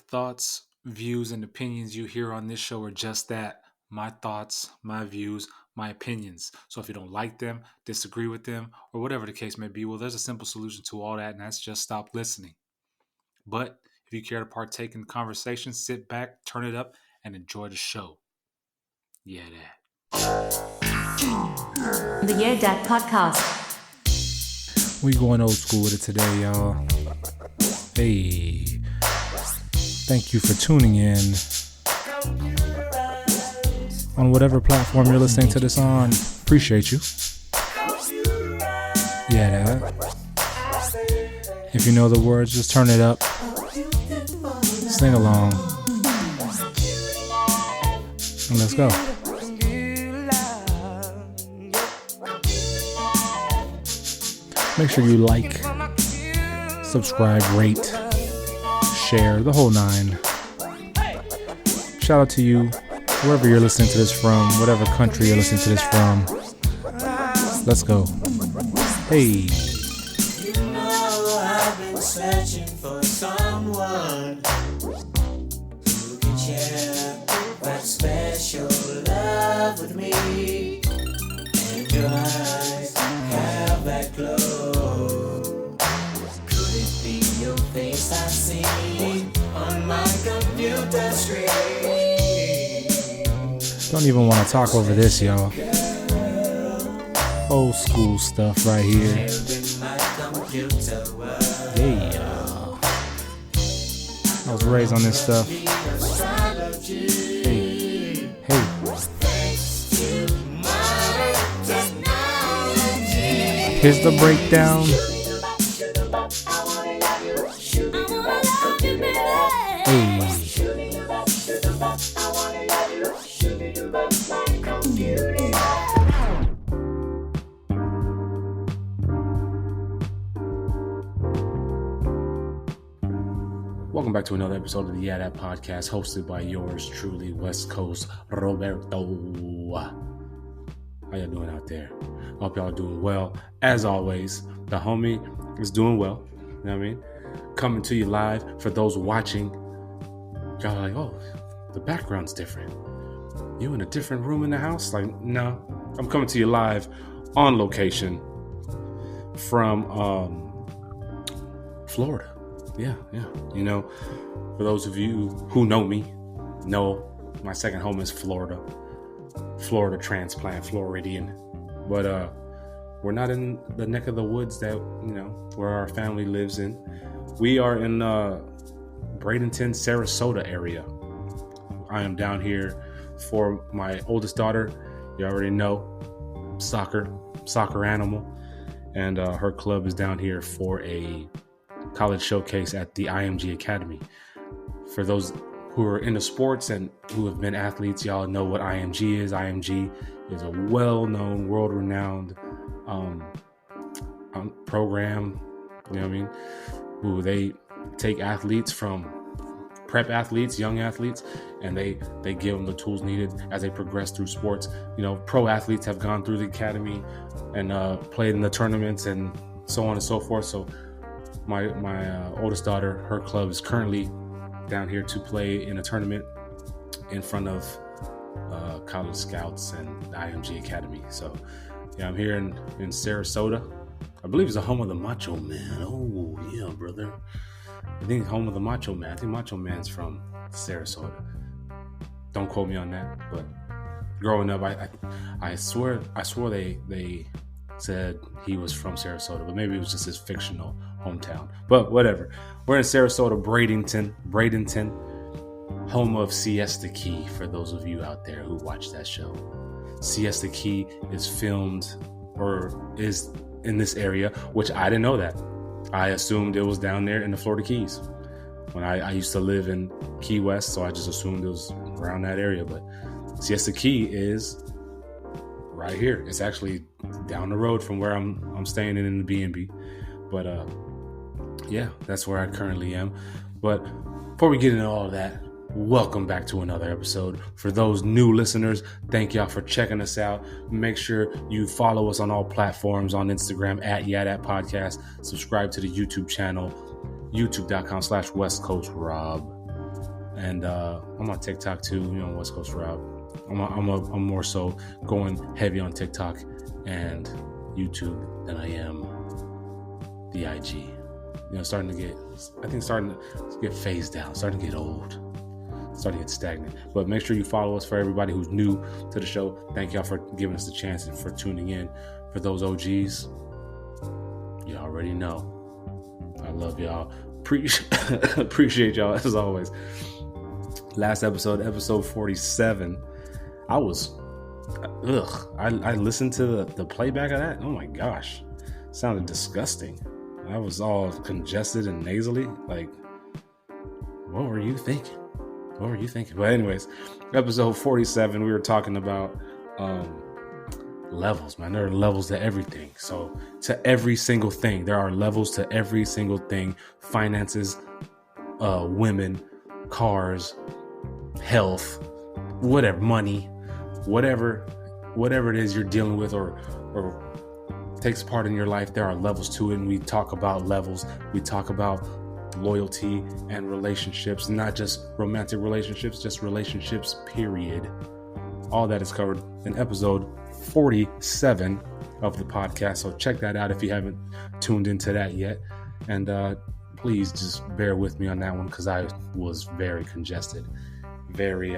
thoughts, views, and opinions you hear on this show are just that, my thoughts, my views, my opinions. So if you don't like them, disagree with them, or whatever the case may be, well, there's a simple solution to all that, and that's just stop listening. But if you care to partake in the conversation, sit back, turn it up, and enjoy the show. Yeah, that. The YeahDat podcast. We going old school with it today, y'all. Hey, thank you for tuning in on whatever platform you're listening to this on. Appreciate you. Yeah, that. If you know the words, just turn it up. Sing along. And let's go. Make sure you like, subscribe, rate, share, the whole nine. Shout out to you, wherever you're listening to this from, whatever country you're listening to this from. Let's go. Hey. You know I've been searching for someone who can share that special love with me. And your eyes have that glow. Could it be your face I see on my computer screen? Don't even want to talk over this, y'all. Old school stuff right here. Yeah. I was raised on this stuff. Hey. Here's the breakdown. Hey. Welcome back to another episode of the YeahDat podcast, hosted by yours truly, West Coast Roberto. How y'all doing out there? Hope y'all are doing well. As always, the homie is doing well. You know what I mean? Coming to you live. For those watching, y'all are like, oh, the background's different. You in a different room in the house? Like, no. I'm coming to you live on location from Florida. Yeah. You know, for those of you who know me, know my second home is Florida. Florida transplant, Floridian. But we're not in the neck of the woods that, you know, where our family lives in. We are in Bradenton, Sarasota area. I am down here for my oldest daughter. You already know, soccer animal. And her club is down here for a college showcase at the IMG Academy. For those who are into sports and who have been athletes, y'all know what IMG is. IMG is a well-known, world-renowned program, you know what I mean, who they take athletes from prep athletes, young athletes, and they give them the tools needed as they progress through sports. You know, pro athletes have gone through the academy and played in the tournaments and so on and so forth. So my oldest daughter, her club is currently down here to play in a tournament in front of college scouts and the IMG Academy. So yeah, I'm here in Sarasota. I believe it's the home of the Macho Man. Oh yeah, brother. I think it's home of the Macho Man. I think Macho Man's from Sarasota. Don't quote me on that, but growing up, I swear they said he was from Sarasota, but maybe it was just his fictional hometown. But whatever. We're in Sarasota, Bradenton, home of Siesta Key, for those of you out there who watch that show. Siesta Key is filmed or is in this area, which I didn't know that. I assumed it was down there in the Florida Keys. When I used to live in Key West, so I just assumed it was around that area. But Siesta Key is right here. It's actually down the road from where I'm staying in the B&B. But yeah, that's where I currently am. But before we get into all of that, welcome back to another episode. For those new listeners, thank y'all for checking us out. Make sure you follow us on all platforms, on Instagram at YeahDat Podcast. Subscribe to the YouTube channel, youtube.com/West Coast Rob. And I'm on TikTok too, West Coast Route. I'm more so going heavy on TikTok and YouTube than I am the IG. Starting to get phased out, starting to get old, starting to get stagnant. But make sure you follow us. For everybody who's new to the show, thank y'all for giving us the chance and for tuning in. For those OGs, you already know. I love y'all. Appreciate y'all as always. Last episode 47. I listened to the playback of that. Oh my gosh. Sounded disgusting. I was all congested and nasally. Like, what were you thinking? But anyways, episode 47, we were talking about levels, man. There are levels to everything. So to every single thing, there are levels to every single thing. Finances, women, cars, health, whatever, money, whatever it is you're dealing with or takes part in your life, there are levels to it. And we talk about levels. We talk about loyalty and relationships, not just romantic relationships, just relationships, period. All that is covered in episode 47 of the podcast. So check that out if you haven't tuned into that yet. And please just bear with me on that one because I was very congested, very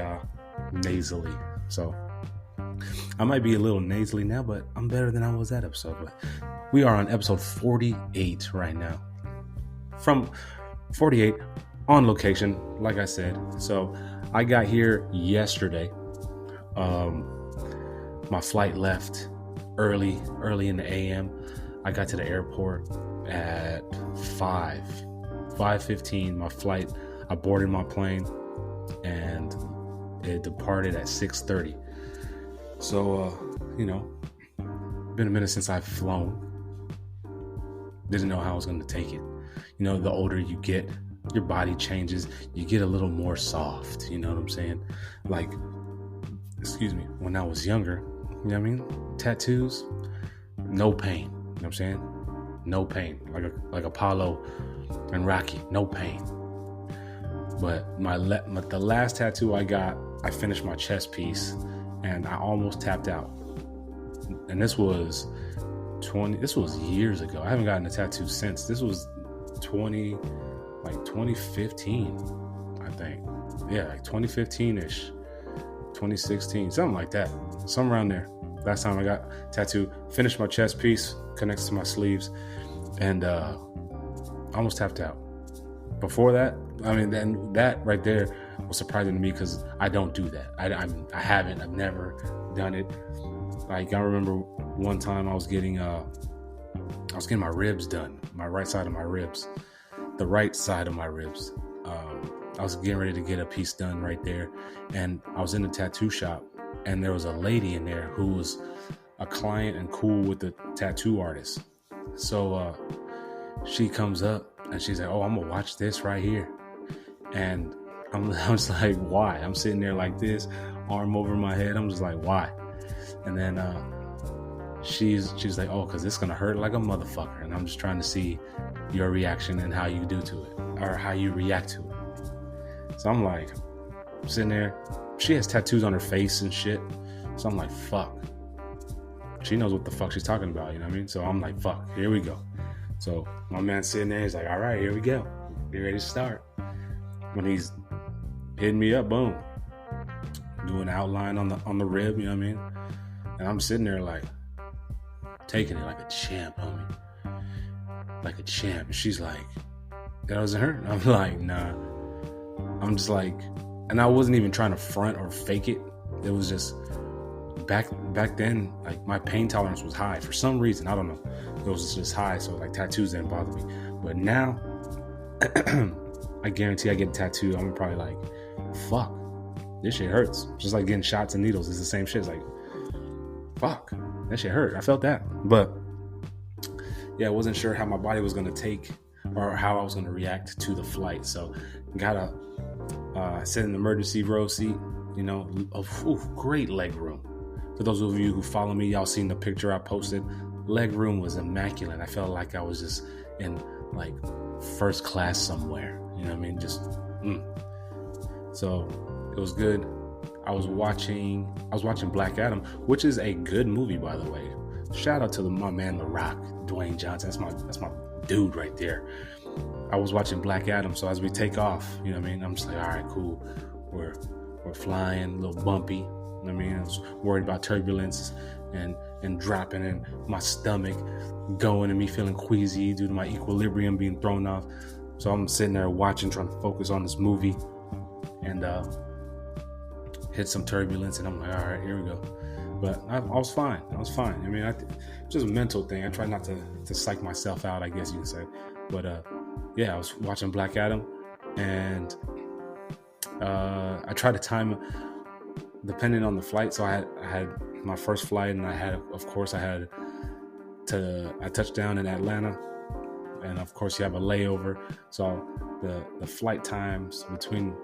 nasally. So I might be a little nasally now, but I'm better than I was that episode. But we are on episode 48 right now. From 48 on location, like I said. So I got here yesterday. My flight left early in the AM. I got to the airport at 5:15. My flight, I boarded my plane and it departed at 6:30. So, been a minute since I've flown. Didn't know how I was going to take it. The older you get, your body changes. You get a little more soft. You know what I'm saying? Like, when I was younger, tattoos, no pain. You know what I'm saying? No pain. Like Apollo and Rocky, no pain. But the last tattoo I got, I finished my chest piece and I almost tapped out. And this was years ago. I haven't gotten a tattoo since. This was 2015, I think. Yeah, like 2015-ish, 2016, something like that. Somewhere around there. Last time I got tattooed, finished my chest piece, connects to my sleeves, and almost tapped out. Before that, then that right there was surprising to me because I don't do that. I've never done it. Like, I remember one time I was getting my ribs done, my right side of my ribs. I was getting ready to get a piece done right there, and I was in the tattoo shop, and there was a lady in there who was a client and cool with the tattoo artist. So she comes up and she's like, "Oh, I'm gonna watch this right here," and I was like, "Why?" I'm sitting there like this, arm over my head. I'm just like, "Why?" And then she's like, "Oh, because it's gonna hurt like a motherfucker," and I'm just trying to see your reaction and how you do to it or how you react to it. So I'm like, sitting there. She has tattoos on her face and shit. So I'm like, fuck. She knows what the fuck she's talking about, you know what I mean? So I'm like, fuck, here we go. So my man's sitting there, he's like, all right, here we go. Get ready to start. When he's hitting me up, boom. Doing an outline on the rib, you know what I mean? And I'm sitting there like, taking it like a champ, homie. Like a champ. And she's like, that doesn't hurt? I'm like, nah. I'm just like, and I wasn't even trying to front or fake it. It was just back then, like, my pain tolerance was high for some reason. I don't know. It was just high, so like tattoos didn't bother me. But now, I guarantee I get a tattoo, I'm probably like, fuck, this shit hurts. Just like getting shots and needles. It's the same shit. It's like, fuck, that shit hurt. I felt that. But yeah, I wasn't sure how my body was going to take or how I was going to react to the flight. So gotta sit in the emergency row seat, great leg room. For those of you who follow me, y'all seen the picture I posted. Leg room was immaculate. I felt like I was just in like first class somewhere. You know what I mean? Just So it was good. I was watching Black Adam, which is a good movie, by the way. Shout out to my man The Rock, Dwayne Johnson. That's my dude right there. I was watching Black Adam, so as we take off, you know what I mean, I'm just like, all right, cool. We're flying, a little bumpy. You know what I mean, I was worried about turbulence and dropping in my stomach, going and me feeling queasy due to my equilibrium being thrown off. So I'm sitting there watching, trying to focus on this movie, and hit some turbulence, and I'm like, all right, here we go. But I was fine. I mean, it's just a mental thing. I try not to psych myself out, I guess you can say. But yeah, I was watching Black Adam, and I tried to time depending on the flight. So I had my first flight, and I touched down in Atlanta, and of course you have a layover. So the flight times between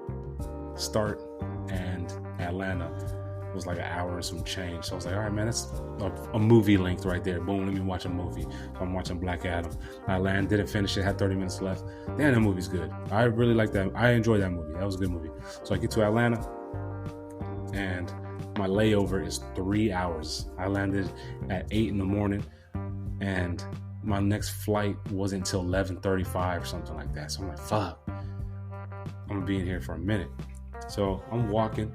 start and Atlanta was like an hour and some change. So I was like, all right, man, that's a movie length right there. Boom, let me watch a movie. So I'm watching Black Adam. I landed, didn't finish it, had 30 minutes left. Damn, that movie's good. I really like that. I enjoyed that movie. That was a good movie. So I get to Atlanta, and my layover is 3 hours. I landed at 8 in the morning, and my next flight wasn't until 11:35 or something like that. So I'm like, fuck, I'm gonna be in here for a minute. So I'm walking.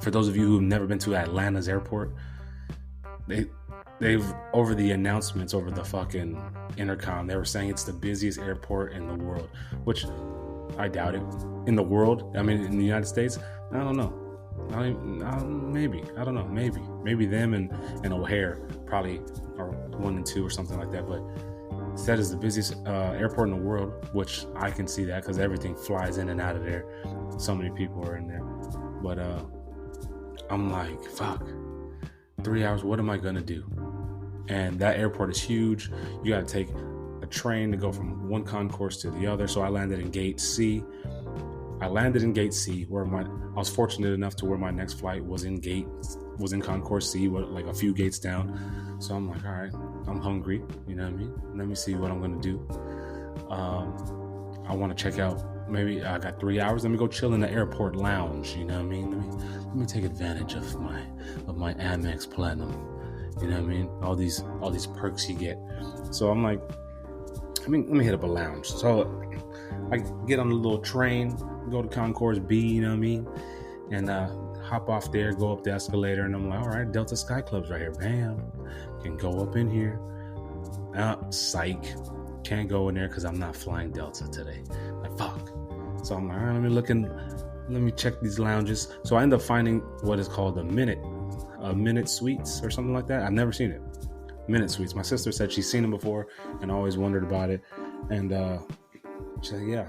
For those of you who've never been to Atlanta's airport, they've over the announcements over the fucking intercom, they were saying it's the busiest airport in the world, which I doubt it. In the world, I mean, in the United States, I don't know. Maybe them and O'Hare probably are 1 and 2 or something like that. But it said it's the busiest airport in the world, which I can see that because everything flies in and out of there. So many people are in there. But I'm like, fuck, 3 hours, what am I gonna do? And that airport is huge. You gotta take a train to go from one concourse to the other. So I landed in Gate C. Where I was fortunate enough to where my next flight was in concourse C, like a few gates down. So I'm like, all right, I'm hungry, you know what I mean? Let me see what I'm gonna do. I want to check out. Maybe I got 3 hours. Let me go chill in the airport lounge. You know what I mean? Let me take advantage of my Amex Platinum. You know what I mean? All these perks you get. So I'm like, let me hit up a lounge. So I get on the little train, go to Concourse B. You know what I mean? And hop off there, go up the escalator, and I'm like, all right, Delta Sky Club's right here. Bam, can go up in here. Psych. Can't go in there because I'm not flying Delta today. Like, fuck. So I'm like, all right, let me check these lounges. So I end up finding what is called a Minute Suites or something like that. I've never seen it. Minute Suites. My sister said she's seen them before and always wondered about it. And she's like, yeah.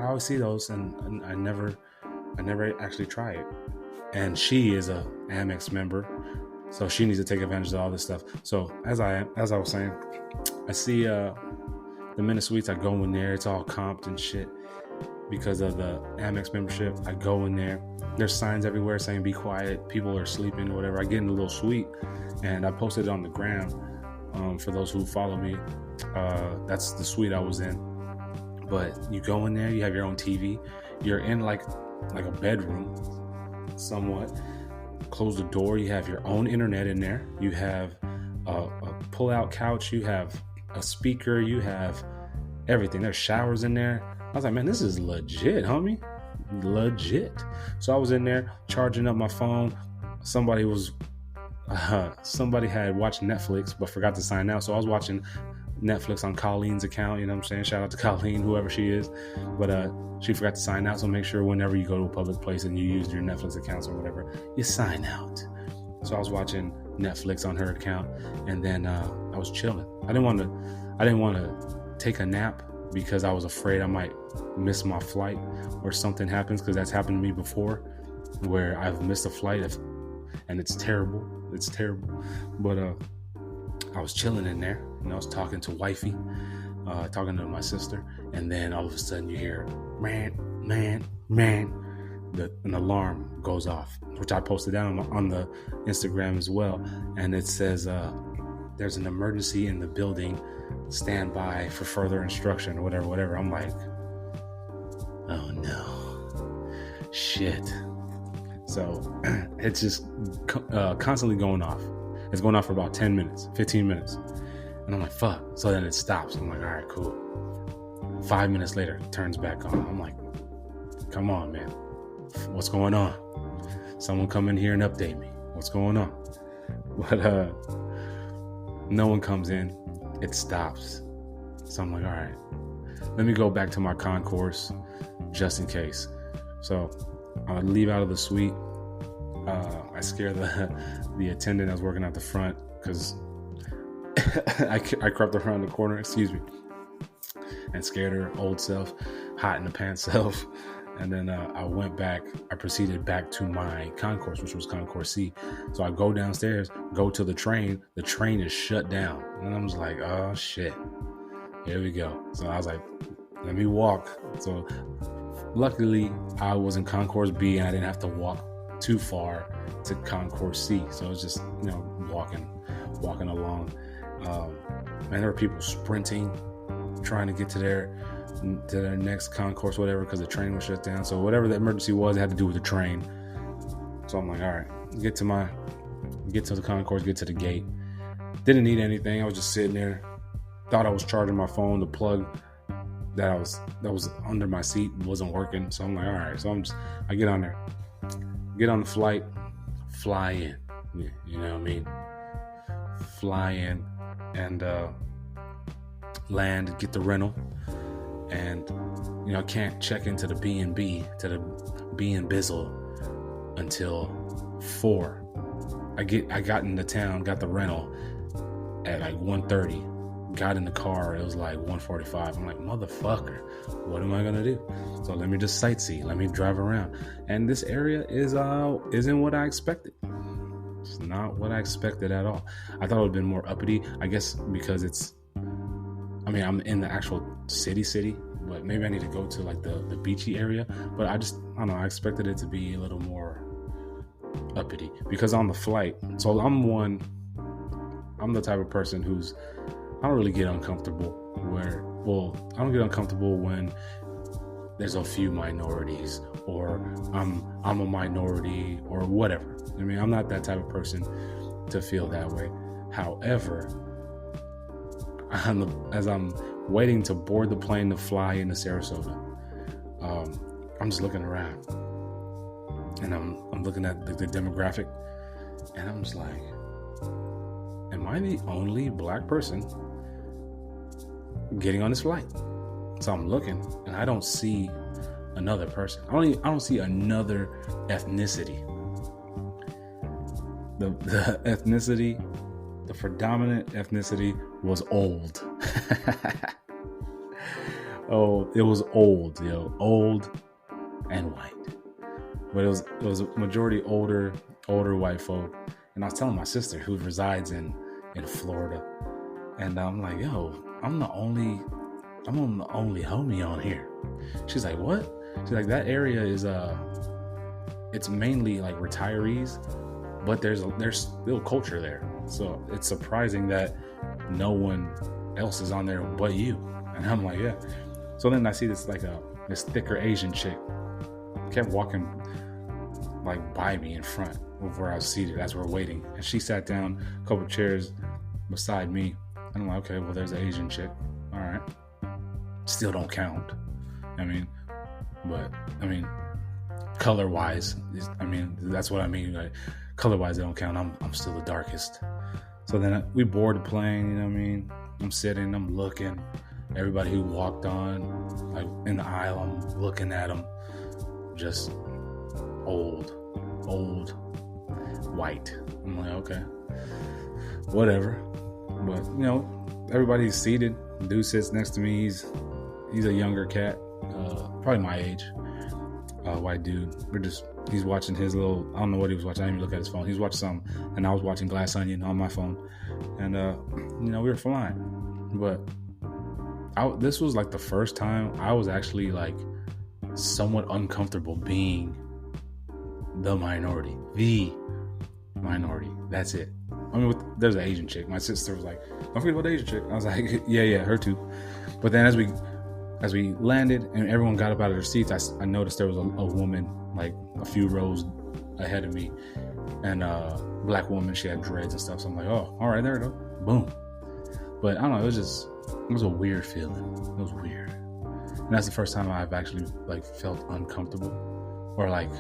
I always see those, and I never actually try it. And she is a Amex member, so she needs to take advantage of all this stuff. So as I was saying, I see the Minute Suites. I go in there. It's all comped and shit because of the Amex membership. I go in there. There's signs everywhere saying be quiet. People are sleeping or whatever. I get in a little suite, and I posted it on the gram for those who follow me. That's the suite I was in. But you go in there. You have your own TV. You're in like a bedroom, somewhat. Close the door. You have your own internet in there. You have a pull-out couch. You have a speaker. You have everything. There's showers in there. I was like, man, this is legit, homie. Legit. So I was in there charging up my phone. Somebody had watched Netflix but forgot to sign out. So I was watching Netflix on Colleen's account. You know what I'm saying? Shout out to Colleen, whoever she is. But she forgot to sign out. So make sure whenever you go to a public place and you use your Netflix accounts or whatever, you sign out. So I was watching Netflix on her account, and then I was chilling. I didn't want to take a nap because I was afraid I might miss my flight or something happens, because that's happened to me before where I've missed a flight and it's terrible. It's terrible. But I was chilling in there, and I was talking to wifey, talking to my sister, and then all of a sudden you hear man, an alarm goes off, which I posted down on the Instagram as well, and it says there's an emergency in the building, stand by for further instruction or whatever. I'm like, oh no. Shit. So it's just constantly going off. It's going off for about 10 minutes, 15 minutes. And I'm like, fuck. So then it stops. I'm like, all right, cool. 5 minutes later, it turns back on. I'm like, come on, man. What's going on? Someone come in here and update me. What's going on? But no one comes in. It stops. So I'm like, all right, let me go back to my concourse just in case. So I leave out of the suite. I scare the attendant that was working out the front because I crept around the corner, and scared her old self, hot in the pants self. And then I proceeded back to my concourse, which was Concourse C. So I go downstairs, go to the train is shut down. And I was like, oh shit, here we go. So I was like, let me walk. So luckily I was in Concourse B and I didn't have to walk too far to Concourse C. So it was just, walking along. And there were people sprinting, trying to get to their next concourse, whatever, because the train was shut down. So whatever the emergency was, it had to do with the train. So I'm like, all right, get to the concourse, get to the gate. Didn't need anything. I was just sitting there. Thought I was charging my phone. The plug that was under my seat wasn't working. So I'm like, all right. So I get on there, get on the flight, fly in. Yeah, you know what I mean? Fly in and land, get the rental. And, I can't check into the B&B, to the B and Bizzle until 4. I got into town, got the rental at like 1:30. Got in the car, it was like 1:45. I'm like, motherfucker, what am I gonna do? So let me just sightsee, let me drive around. And this area isn't what I expected. It's not what I expected at all. I thought it would have been more uppity, I guess, because I'm in the actual city, but maybe I need to go to like the beachy area. But I don't know, I expected it to be a little more uppity because on the flight, so I'm the type of person I don't really get uncomfortable I don't get uncomfortable when there's a few minorities or I'm a minority or whatever. I mean, I'm not that type of person to feel that way. However, as I'm waiting to board the plane to fly into Sarasota, I'm just looking around and I'm looking at the demographic and I'm just like, am I the only black person getting on this flight? So I'm looking and I don't see another person. I don't see another ethnicity. The ethnicity, the predominant ethnicity was old. Oh, it was old, old and white. But it was a majority older white folk. And I was telling my sister who resides in Florida, and I'm like, yo, I'm the only homie on here. She's like, what? She's like, that area is it's mainly like retirees, but there's still culture there. So it's surprising that no one else is on there but you. And I'm like, yeah. So then I see this thicker Asian chick kept walking like by me in front of where I was seated as we're waiting, and she sat down a couple chairs beside me. And I'm like, okay, well, there's an Asian chick. All right, still don't count. Color wise, that's what I mean. Like, color wise, they don't count. I'm still the darkest. So then we board the plane. You know what I mean? I'm sitting, I'm looking. Everybody who walked on, like in the aisle, I'm looking at them. Just old, white. I'm like, okay, whatever. But everybody's seated. The dude sits next to me. He's a younger cat, probably my age. White dude. He's watching his little, I don't know what he was watching. I didn't even look at his phone. He was watching something, and I was watching Glass Onion on my phone. And we were flying. But this was like the first time I was actually like somewhat uncomfortable being the minority. That's it. There's an Asian chick. My sister was like, don't forget about the Asian chick. I was like, yeah, her too. But then as as we landed and everyone got up out of their seats, I noticed there was a woman like a few rows ahead of me, and black woman. She had dreads and stuff. So I'm like, oh, all right, there we go, boom. But I don't know. It was a weird feeling. It was weird, and that's the first time I've actually like felt uncomfortable, or like,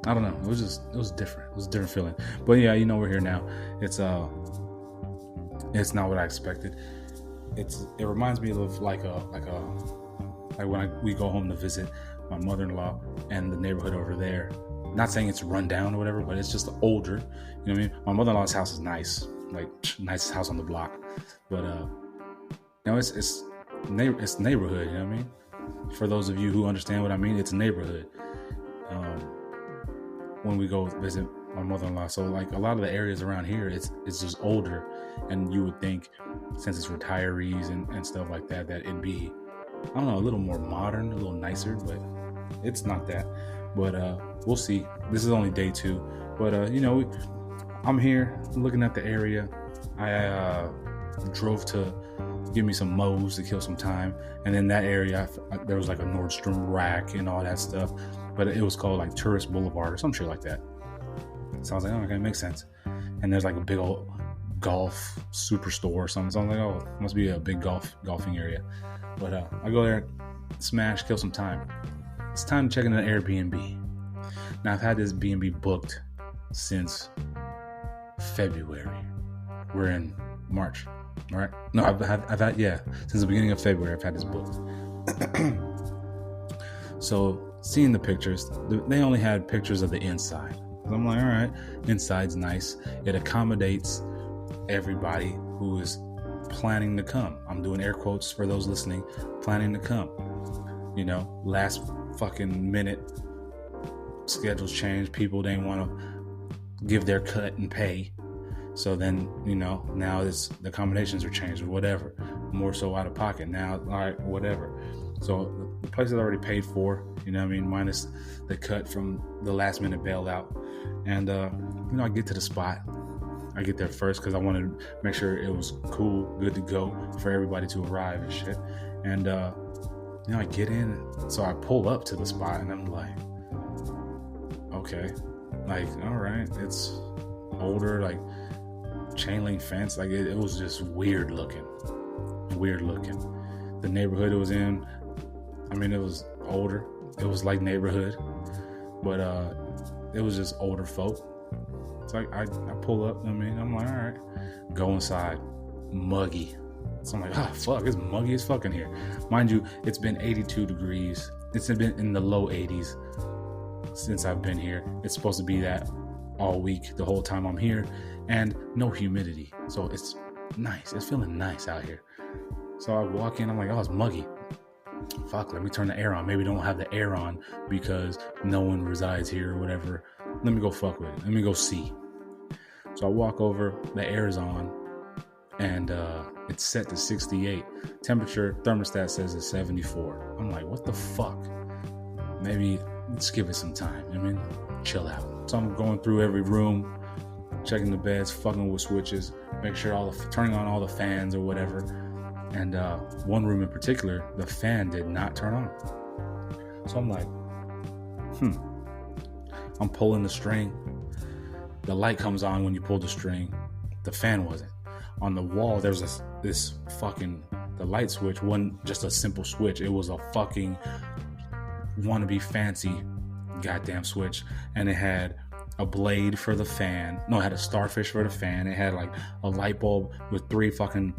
I don't know. It was different. It was a different feeling. But yeah, we're here now. It's not what I expected. It reminds me of like when we go home to visit my mother-in-law and the neighborhood over there. Not saying it's run down or whatever, but it's just older. You know what I mean? My mother-in-law's house is nice, like nicest house on the block. But it's neighborhood. You know what I mean? For those of you who understand what I mean, it's a neighborhood. When we go visit my mother-in-law, so like a lot of the areas around here, it's just older, and you would think since it's retirees and stuff like that it'd be, I don't know, a little more modern, a little nicer, but it's not that. But we'll see. This is only day 2, but I'm here looking at the area. I drove to give me some mows to kill some time, and in that area there was like a Nordstrom rack and all that stuff, but it was called like Tourist Boulevard or some shit like that. So I was like, oh, okay, makes sense. And there's like a big old golf superstore or something. So I'm like, oh, it must be a big golfing area. But I go there, smash, kill some time. It's time to check in an Airbnb. Now I've had this B&B booked since February. We're in March, right? No, I've had since the beginning of February I've had this booked. So seeing the pictures, they only had pictures of the inside. I'm like, all right, inside's nice. It accommodates everybody who is planning to come. I'm doing air quotes for those listening, planning to come. Last fucking minute schedules change. People didn't want to give their cut and pay. So then, now the accommodations are changed or whatever. More so out of pocket now, all right, whatever. So the place is already paid for, minus the cut from the last minute bailout. And, I get to the spot. I get there first because I wanted to make sure it was cool, good to go for everybody to arrive and shit. And, I get in. So I pull up to the spot and I'm like, okay, like, all right, it's older, like chain link fence. Like it was just weird looking. The neighborhood it was in, it was older. It was like neighborhood, but, it was just older folk. It's like I pull up. I'm like, all right, go inside. Muggy. So I'm like, fuck, it's muggy as fucking here. Mind you, it's been 82 degrees. It's been in the low 80s since I've been here. It's supposed to be that all week, the whole time I'm here, and no humidity. So it's nice. It's feeling nice out here. So I walk in. I'm like, oh, it's muggy. Fuck, let me turn the air on. Maybe don't have the air on because no one resides here or whatever. Let me go fuck with it. Let me go see. So I walk over, the air is on, and it's set to 68. Temperature, thermostat says it's 74. I'm like, what the fuck? Maybe let's give it some time. Chill out. So I'm going through every room, checking the beds, fucking with switches, make sure turning on all the fans or whatever. And one room in particular, the fan did not turn on. So I'm like, I'm pulling the string. The light comes on when you pull the string. The fan wasn't. On the wall, there's this fucking, the light switch wasn't just a simple switch. It was a fucking wannabe fancy goddamn switch. And it had a blade for the fan. No, it had a starfish for the fan. It had like a light bulb with 3 fucking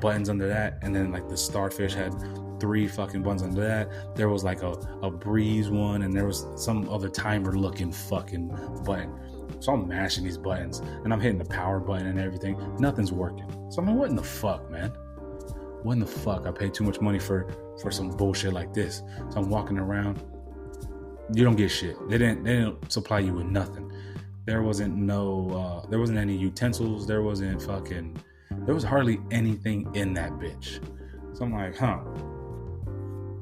buttons under that, and then like the starfish had 3 fucking buttons under that. There was like a breeze one, and there was some other timer looking fucking button. So I'm mashing these buttons and I'm hitting the power button and everything. Nothing's working. So I'm like, what in the fuck, man? What in the fuck? I paid too much money for some bullshit like this. So I'm walking around. You don't get shit. They didn't supply you with nothing. There wasn't any utensils. There was hardly anything in that bitch. So I'm like,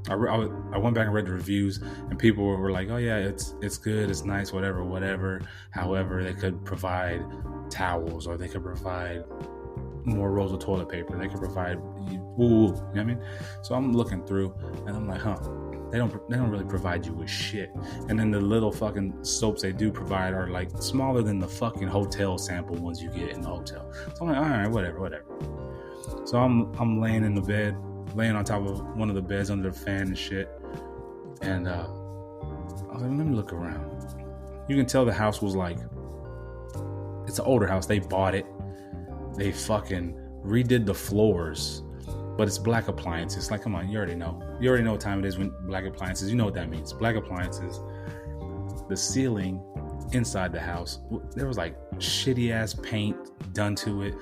I went back and read the reviews, and people were like, oh yeah, it's good, it's nice, whatever. However, they could provide towels, or they could provide more rolls of toilet paper. They could provide Woo, you know what I mean? So I'm looking through, and I'm like, they don't really provide you with shit. And then the little fucking soaps they do provide are like smaller than the fucking hotel sample ones you get in the hotel. So I'm like, all right, whatever. So I'm laying in the bed, laying on top of one of the beds under the fan and shit. And I was like, let me look around. You can tell the house was like, it's an older house. They bought it. They fucking redid the floors. But it's black appliances. Like, come on, you already know. You already know what time it is when black appliances. You know what that means. Black appliances. The ceiling inside the house, there was like shitty ass paint done to it.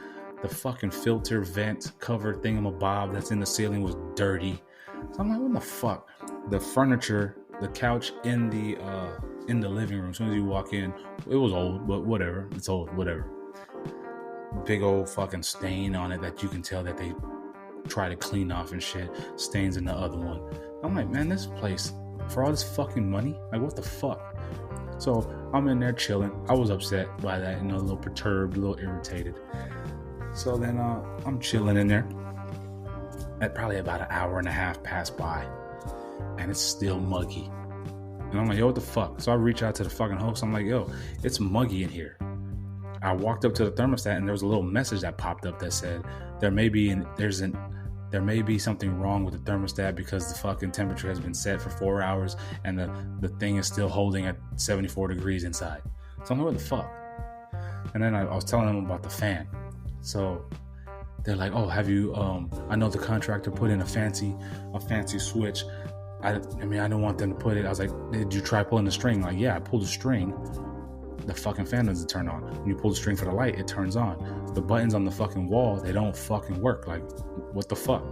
The fucking filter vent cover thingamabob that's in the ceiling was dirty. So I'm like, what the fuck? The furniture, the couch in the living room, as soon as you walk in, it was old, but whatever. It's old, whatever. Big old fucking stain on it that you can tell that they try to clean off and shit. Stains in the other one. I'm like, man, this place, for all this fucking money, like, what the fuck? So I'm in there chilling. I was upset by that, a little perturbed, a little irritated. So then I'm chilling in there. At probably about an hour and a half passed by, and it's still muggy. And I'm like, yo, what the fuck? So I reach out to the fucking host. I'm like, yo, it's muggy in here. I walked up to the thermostat, and there was a little message that popped up that said there may be something wrong with the thermostat because the fucking temperature has been set for 4 hours and the thing is still holding at 74 degrees inside. So I'm like, what the fuck? And then I was telling them about the fan. So they're like, oh, have you, I know the contractor put in a fancy switch. I don't want them to put it. I was like, did you try pulling the string? Like, yeah, I pulled the string. The fucking fan doesn't turn on. When you pull the string for the light, it turns on. The buttons on the fucking wall, they don't fucking work. Like, what the fuck?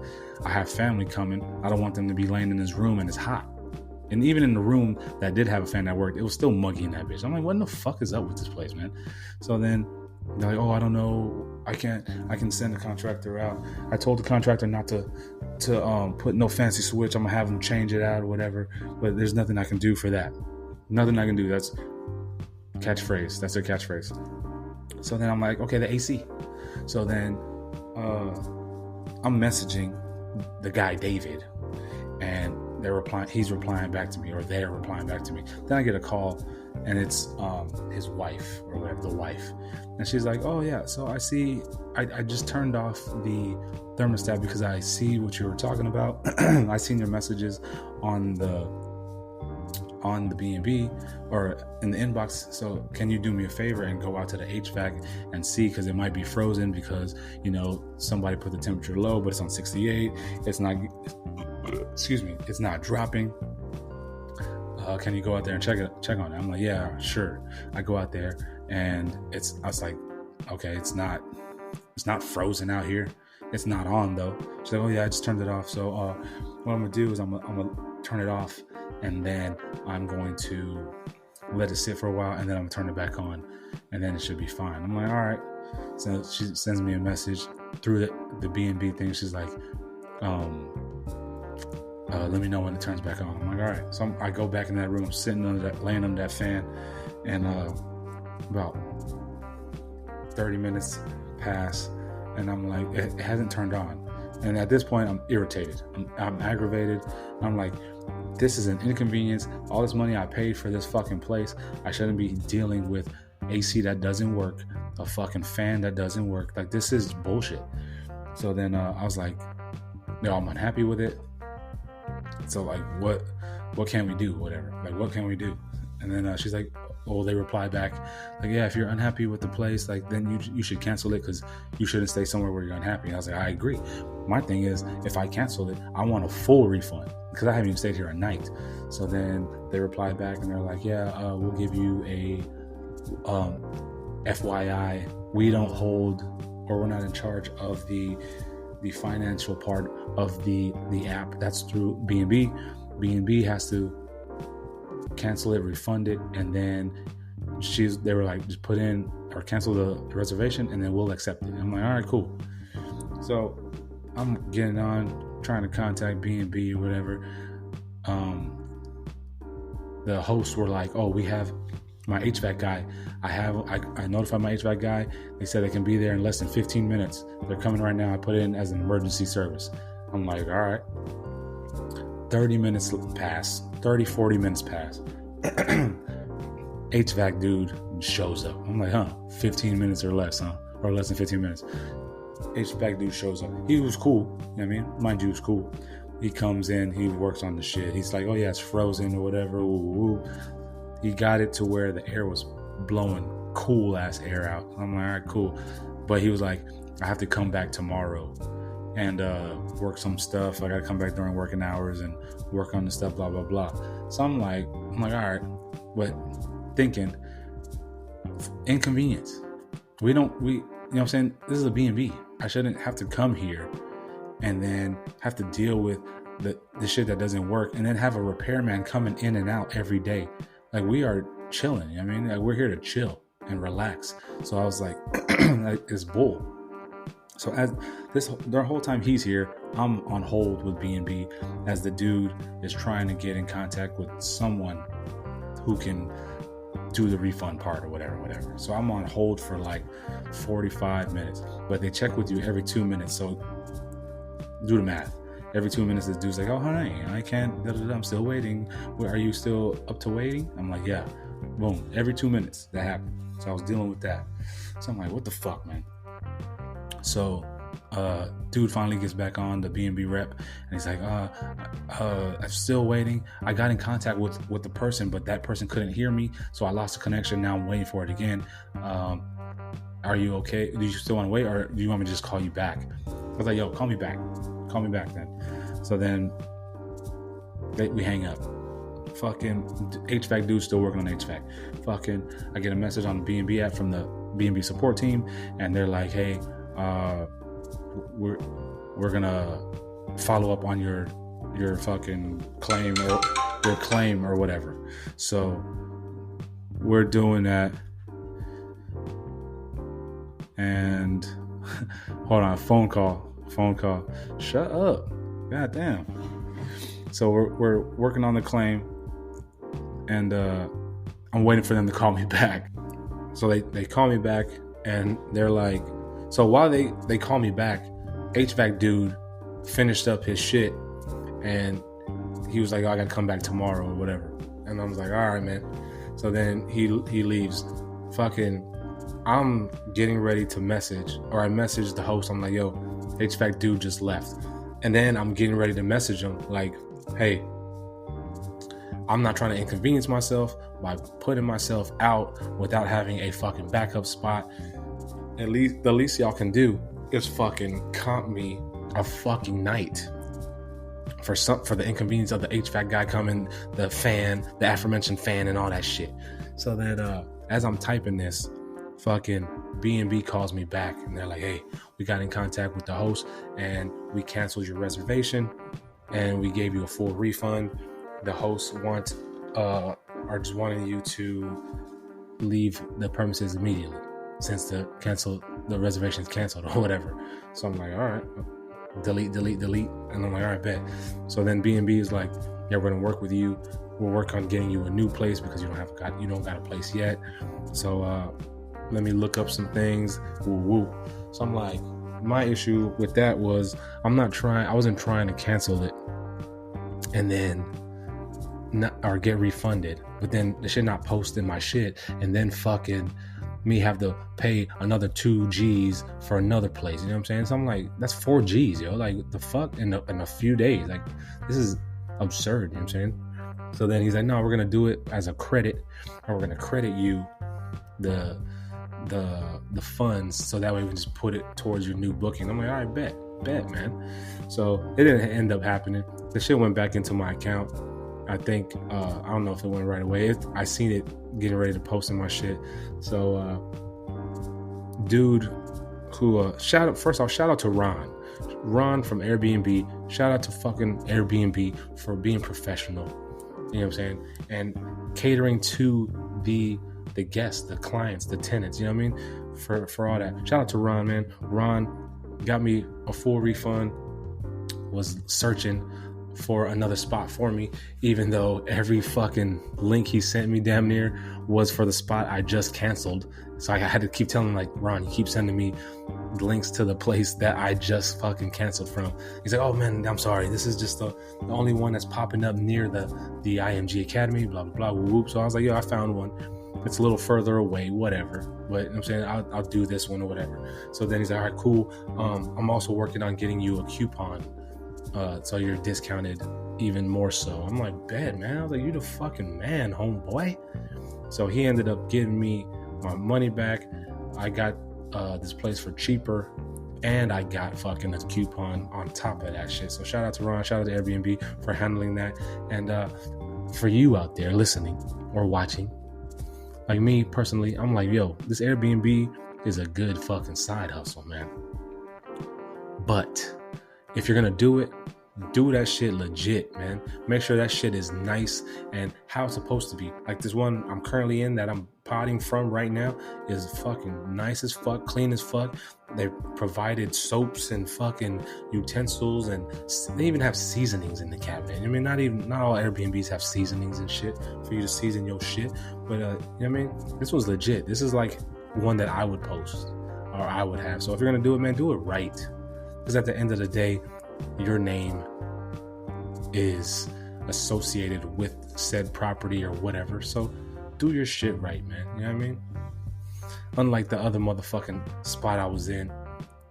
I have family coming. I don't want them to be laying in this room and it's hot. And even in the room that did have a fan that worked, it was still muggy in that bitch. I'm like, what in the fuck is up with this place, man? So then they're like, oh, I don't know. I can send the contractor out. I told the contractor not to put no fancy switch. I'm gonna have them change it out or whatever. But there's nothing I can do for that. Nothing I can do. That's catchphrase. That's their catchphrase. So then I'm like, okay, the AC. So then I'm messaging the guy David, and he's replying back to me, or they're replying back to me. Then I get a call, and it's his wife, or whatever, the wife. And she's like, oh yeah, so I see, I just turned off the thermostat because I see what you were talking about. I seen your messages on the B&B or in the inbox. So can you do me a favor and go out to the HVAC and see, because it might be frozen because, somebody put the temperature low, but it's on 68. It's not, it's not dropping. Can you go out there and check on it? I'm like, yeah, sure. I go out there, and I was like, okay, it's not frozen out here. It's not on though. She's like, oh yeah, I just turned it off. So what I'm gonna do is I'm gonna turn it off, and then I'm going to let it sit for a while, and then I'm gonna turn it back on, and then it should be fine. I'm like, all right. So she sends me a message through the B&B thing. She's like, let me know when it turns back on. I'm like, all right. So I go back in that room, laying under that fan, and about 30 minutes pass, and I'm like, it hasn't turned on. And at this point, I'm irritated. I'm aggravated. I'm like, this is an inconvenience. All this money I paid for this fucking place, I shouldn't be dealing with AC that doesn't work, a fucking fan that doesn't work. Like, this is bullshit. So then I was like, no, I'm unhappy with it. So like, what can we do? Whatever. Like, what can we do? And then she's like, oh, they reply back like, yeah, if you're unhappy with the place, like, then you should cancel it, because you shouldn't stay somewhere where you're unhappy. And I was like, I agree. My thing is, if I cancel it, I want a full refund, because I haven't even stayed here a night. So then they reply back, and they're like, yeah, we'll give you a FYI, we don't hold, or we're not in charge of the financial part of the app. That's through B&B. B&B has to cancel it, refund it, and then they were like, just put in or cancel the reservation, and then we'll accept it. And I'm like, all right, cool. So I'm getting on, trying to contact B&B or whatever. The hosts were like, oh, we have my HVAC guy. I notified my HVAC guy. They said they can be there in less than 15 minutes. They're coming right now. I put it in as an emergency service. I'm like, all right. 30 minutes pass. 30, 40 minutes pass. HVAC dude shows up. I'm like, 15 minutes or less, or less than 15 minutes. HVAC dude shows up. He was cool. You know what I mean? Mind you, he was cool. He comes in, he works on the shit. He's like, oh yeah, it's frozen or whatever. Ooh. He got it to where the air was blowing cool ass air out. I'm like, all right, cool. But he was like, I have to come back tomorrow and work some stuff. I gotta come back during working hours and work on the stuff, blah, blah, blah. So I'm like, all right. But thinking, inconvenience. You know what I'm saying? This is a B&B. I shouldn't have to come here and then have to deal with the shit that doesn't work and then have a repairman coming in and out every day. Like, we are chilling. You know what I mean? Like, we're here to chill and relax. So I was like, it's bull. So as the whole time he's here, I'm on hold with B&B as the dude is trying to get in contact with someone who can do the refund part or whatever. So I'm on hold for like 45 minutes, but they check with you every 2 minutes. So do the math. Every 2 minutes, this dude's like, oh, honey, I can't, I'm still waiting. Are you still up to waiting? I'm like, yeah. Boom. Every 2 minutes that happened. So I was dealing with that. So I'm like, what the fuck, man? So dude finally gets back on, the B&B rep, and he's like, I'm still waiting. I got in contact with the person, but that person couldn't hear me, so I lost the connection. Now I'm waiting for it again. Are you okay? Do you still want to wait, or do you want me to just call you back? I was like, yo, call me back then. So then we hang up. Fucking HVAC dude's still working on HVAC. Fucking, I get a message on the B&B app from the B&B support team, and they're like, hey, we're gonna follow up on your fucking claim or whatever. So we're doing that, and hold on, phone call. Shut up. God damn. So we're working on the claim, and I'm waiting for them to call me back. So they call me back, and they're like, so while they call me back, HVAC dude finished up his shit, and he was like, oh, I gotta come back tomorrow or whatever. And I was like, all right, man. So then he leaves. Fucking, I'm getting ready to message, or I messaged the host. I'm like, yo, HVAC dude just left. And then I'm getting ready to message him like, hey, I'm not trying to inconvenience myself by putting myself out without having a fucking backup spot. The least y'all can do is fucking comp me a fucking night for the inconvenience of the HVAC guy coming, the aforementioned fan and all that shit. So then as I'm typing this, fucking B&B calls me back, and they're like, hey, we got in contact with the host and we canceled your reservation and we gave you a full refund. The host are just wanting you to leave the premises immediately since the reservation's canceled or whatever. So I'm like, all right, delete. And I'm like, all right, bet. So then B&B is like, yeah, we're gonna work with you. We'll work on getting you a new place because you don't got a place yet. So let me look up some things. Woo. So I'm like, my issue with that was I wasn't trying to cancel it and then or get refunded, but then the shit not posting my shit, and then fucking me have to pay another 2 G's for another place. You know what I'm saying? So I'm like, that's 4 G's, yo. Like, the fuck in a few days. Like, this is absurd. You know what I'm saying? So then he's like, no, we're gonna do it as a credit, or we're gonna credit you the funds, so that way we can just put it towards your new booking. I'm like, all right, bet, man. So it didn't end up happening. The shit went back into my account. I think I don't know if it went right away. I seen it getting ready to post in my shit. So dude who shout out to Ron from Airbnb. Shout out to fucking Airbnb for being professional. You know what I'm saying? And catering to the guests, the clients, the tenants, you know what I mean? For all that. Shout out to Ron, man. Ron got me a full refund, was searching for another spot for me, even though every fucking link he sent me damn near was for the spot I just canceled. So I had to keep telling him, like, Ron, you keep sending me links to the place that I just fucking canceled from. He's like, oh man, I'm sorry, this is just the only one that's popping up near the IMG Academy, blah blah blah, whoop. So I was like, yo, I found one. It's a little further away, whatever. But I'm saying I'll do this one or whatever. So then he's like, all right, cool. I'm also working on getting you a coupon, so you're discounted even more so. I'm like, bet, man. I was like, you the fucking man, homeboy. So he ended up giving me my money back. I got this place for cheaper, and I got fucking a coupon on top of that shit. So shout out to Ron, shout out to Airbnb for handling that. And for you out there listening or watching, like me personally, I'm like, yo, this Airbnb is a good fucking side hustle, man. But if you're gonna do it, do that shit legit, man. Make sure that shit is nice and how it's supposed to be. Like this one I'm currently in that I'm potting from right now is fucking nice as fuck, clean as fuck. They provided soaps and fucking utensils, and they even have seasonings in the cabinet. I mean, not all Airbnbs have seasonings and shit for you to season your shit, but you know what I mean? This was legit. This is like one that I would post or I would have. So if you're gonna do it, man, do it right. Because at the end of the day, your name is associated with said property or whatever. So do your shit right, man. You know what I mean? Unlike the other motherfucking spot I was in,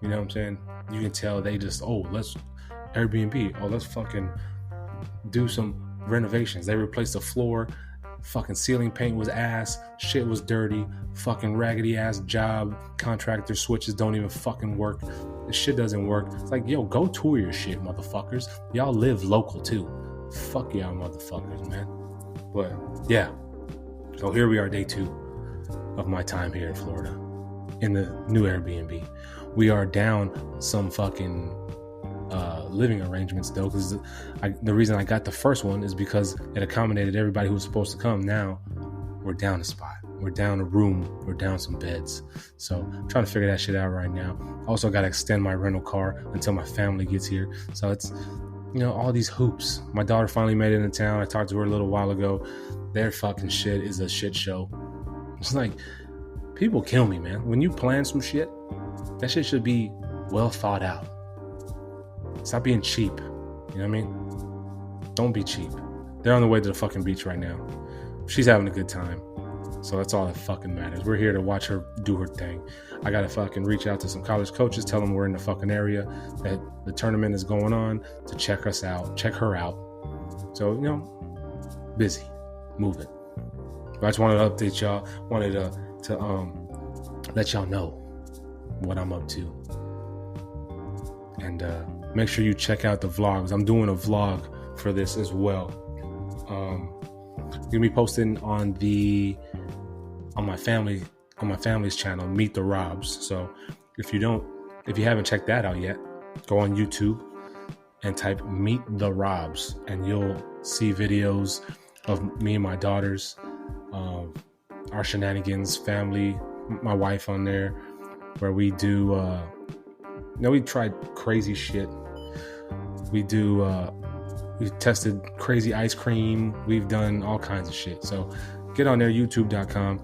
you know what I'm saying? You can tell they just, let's Airbnb. Let's fucking do some renovations. They replaced the floor. Fucking ceiling paint was ass. Shit was dirty. Fucking raggedy ass job. Contractor switches don't even fucking work. This shit doesn't work. It's like, yo, go tour your shit, motherfuckers. Y'all live local too. Fuck y'all motherfuckers, man. But yeah. So here we are, day 2 of my time here in Florida in the new Airbnb. We are down some fucking living arrangements though, because the reason I got the first one is because it accommodated everybody who was supposed to come. Now we're down a spot, we're down a room, we're down some beds. So I'm trying to figure that shit out right now. Also got to extend my rental car until my family gets here. So it's, you know, all these hoops. My daughter finally made it in town. I talked to her a little while ago. Their fucking shit is a shit show. It's like, people kill me, man. When you plan some shit, that shit should be well thought out. Stop being cheap. You know what I mean? Don't be cheap. They're on the way to the fucking beach right now. She's having a good time. So that's all that fucking matters. We're here to watch her do her thing. I gotta fucking reach out to some college coaches, tell them we're in the fucking area, that the tournament is going on, to check her out. So, you know, busy, moving. But I just wanted to update y'all. Wanted to let y'all know what I'm up to. And make sure you check out the vlogs. I'm doing a vlog for this as well. Gonna be posting on my family's channel, Meet the Robs. So if you haven't checked that out yet, go on YouTube and type Meet the Robs, and you'll see videos of me and my daughters, our shenanigans, family, my wife on there, where we do we tried crazy shit. We tested crazy ice cream. We've done all kinds of shit. So get on there, youtube.com,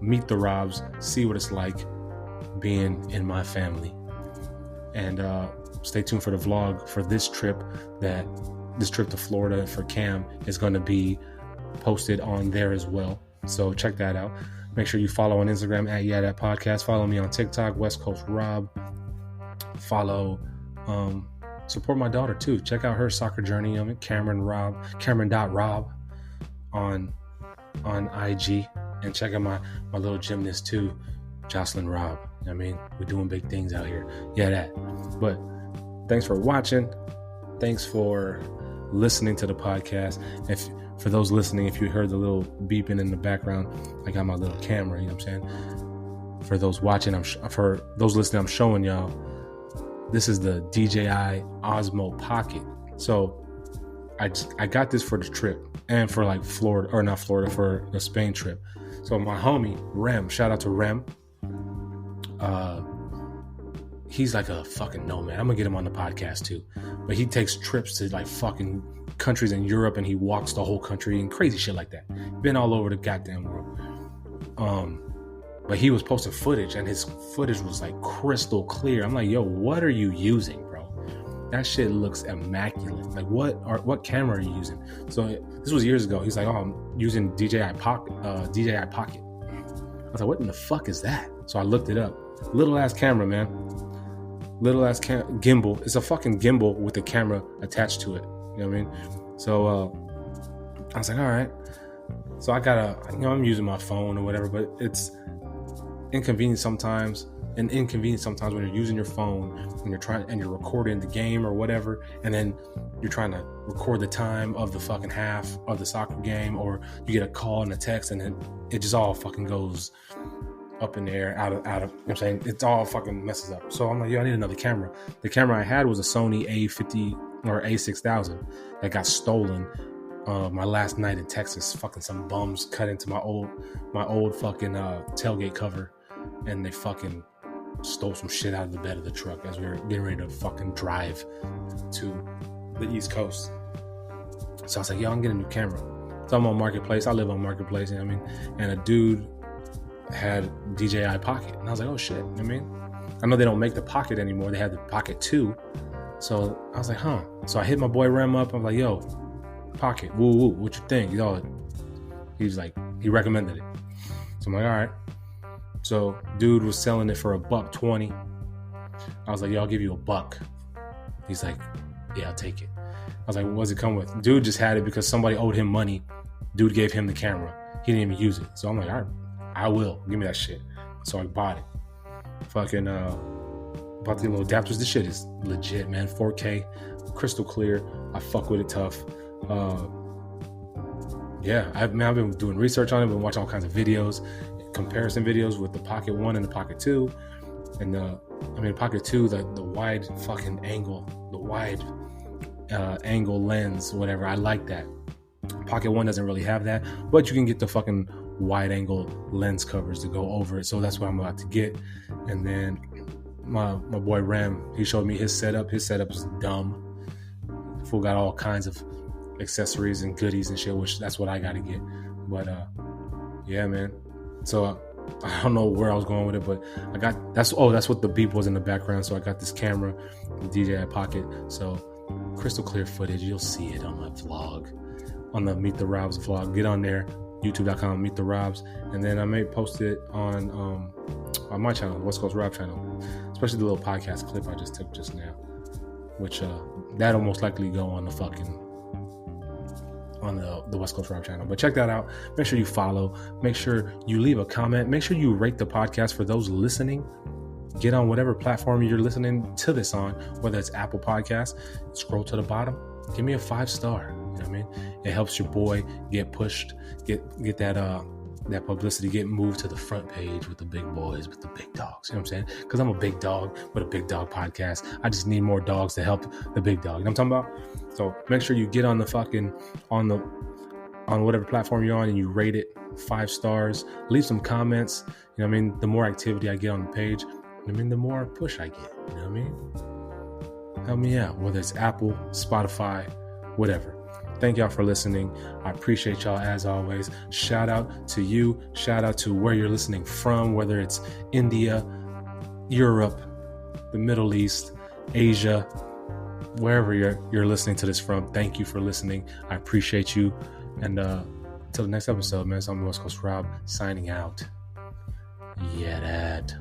Meet the Robs, see what it's like being in my family. And stay tuned for the vlog for this trip to Florida for Cam is going to be posted on there as well. So check that out. Make sure you follow on Instagram at YeahDat Podcast. Follow me on TikTok, West Coast Rob. Follow, support my daughter too. Check out her soccer journey on it, Cameron.Rob on IG, and check out my little gymnast too, Jocelyn Rob. I mean, we're doing big things out here. Yeah, that. But thanks for watching. Thanks for listening to the podcast. For those listening, if you heard the little beeping in the background, I got my little camera, you know what I'm saying? For those watching, for those listening, I'm showing y'all, this is the DJI Osmo Pocket. So I got this for the trip and for like Florida, or not Florida, for the Spain trip. So my homie, Rem, shout out to Rem. He's like a fucking nomad. I'm gonna get him on the podcast too. But he takes trips to like fucking countries in Europe, and he walks the whole country and crazy shit like that. Been all over the goddamn world. But he was posting footage, and his footage was like crystal clear. I'm like, yo, what are you using, bro? That shit looks immaculate. Like, what camera are you using? So this was years ago. He's like, oh, I'm using DJI Pocket. I was like, what in the fuck is that? So I looked it up. Little ass camera, man. Little ass gimbal. It's a fucking gimbal with a camera attached to it. You know what I mean? So I was like, all right. So I gotta, I'm using my phone or whatever, but it's inconvenient sometimes when you're using your phone and you're recording the game or whatever, and then you're trying to record the time of the fucking half of the soccer game, or you get a call and a text, and then it just all fucking goes up in the air, out of, you know what I'm saying? It's all fucking messes up. So I'm like, yo, I need another camera. The camera I had was a Sony A50 or A6000 that got stolen my last night in Texas. Fucking some bums cut into my old fucking tailgate cover, and they fucking stole some shit out of the bed of the truck as we were getting ready to fucking drive to the East Coast. So I was like, yo, I'm getting a new camera. So I'm on Marketplace. I live on Marketplace, you know what I mean? And a dude had DJI Pocket, and I was like, oh shit, you know what I mean? I know they don't make the Pocket anymore. They have the Pocket 2. So I was like, huh. So I hit my boy Rem up. I'm like, yo, Pocket, woo, what you think? He was like, he recommended it. So I'm like, all right. So dude was selling it for $120. I was like, yo, I'll give you $1. He's like, yeah, I'll take it. I was like, what does it come with? Dude just had it because somebody owed him money. Dude gave him the camera. He didn't even use it. So I'm like, all right, I will. Give me that shit. So I bought it. Fucking bought the little adapters. This shit is legit, man. 4K, crystal clear. I fuck with it tough. Yeah, I've been doing research on it. Been watching all kinds of videos, comparison videos with the Pocket 1 and the Pocket 2. And the Pocket 2, the wide fucking angle, the wide angle lens, whatever. I like that. Pocket 1 doesn't really have that, but you can get the fucking wide angle lens covers to go over it. So that's what I'm about to get. And then my boy Ram, he showed me his setup. His setup is dumb. Fool got all kinds of accessories and goodies and shit, which that's what I gotta get. But yeah, man. So I don't know where I was going with it, but I got that's what the beep was in the background. So I got this camera, the DJI Pocket. So crystal clear footage. You'll see it on my vlog, on the Meet the Robs vlog. Get on there, youtube.com, Meet the Robs, and then I may post it on my channel, West Coast Rob channel, especially the little podcast clip I just took just now, which that'll most likely go on the fucking on the West Coast Rob channel. But check that out. Make sure you follow. Make sure you leave a comment. Make sure you rate the podcast for those listening. Get on whatever platform you're listening to this on, whether it's Apple Podcasts. Scroll to the bottom. Give me a 5-star. You know what I mean? It helps your boy get pushed, get that publicity, get moved to the front page with the big boys, with the big dogs. You know what I'm saying? Because I'm a big dog with a big dog podcast. I just need more dogs to help the big dog. You know what I'm talking about? So make sure you get on the fucking on whatever platform you're on and you rate it 5 stars. Leave some comments. You know what I mean? The more activity I get on the page, I mean, the more push I get. You know what I mean? Help me out. Whether it's Apple, Spotify, whatever. Thank y'all for listening. I appreciate y'all as always. Shout out to you. Shout out to where you're listening from, whether it's India, Europe, the Middle East, Asia, wherever you're listening to this from. Thank you for listening. I appreciate you. And until the next episode, man, so I'm West Coast Rob signing out. YeahDat.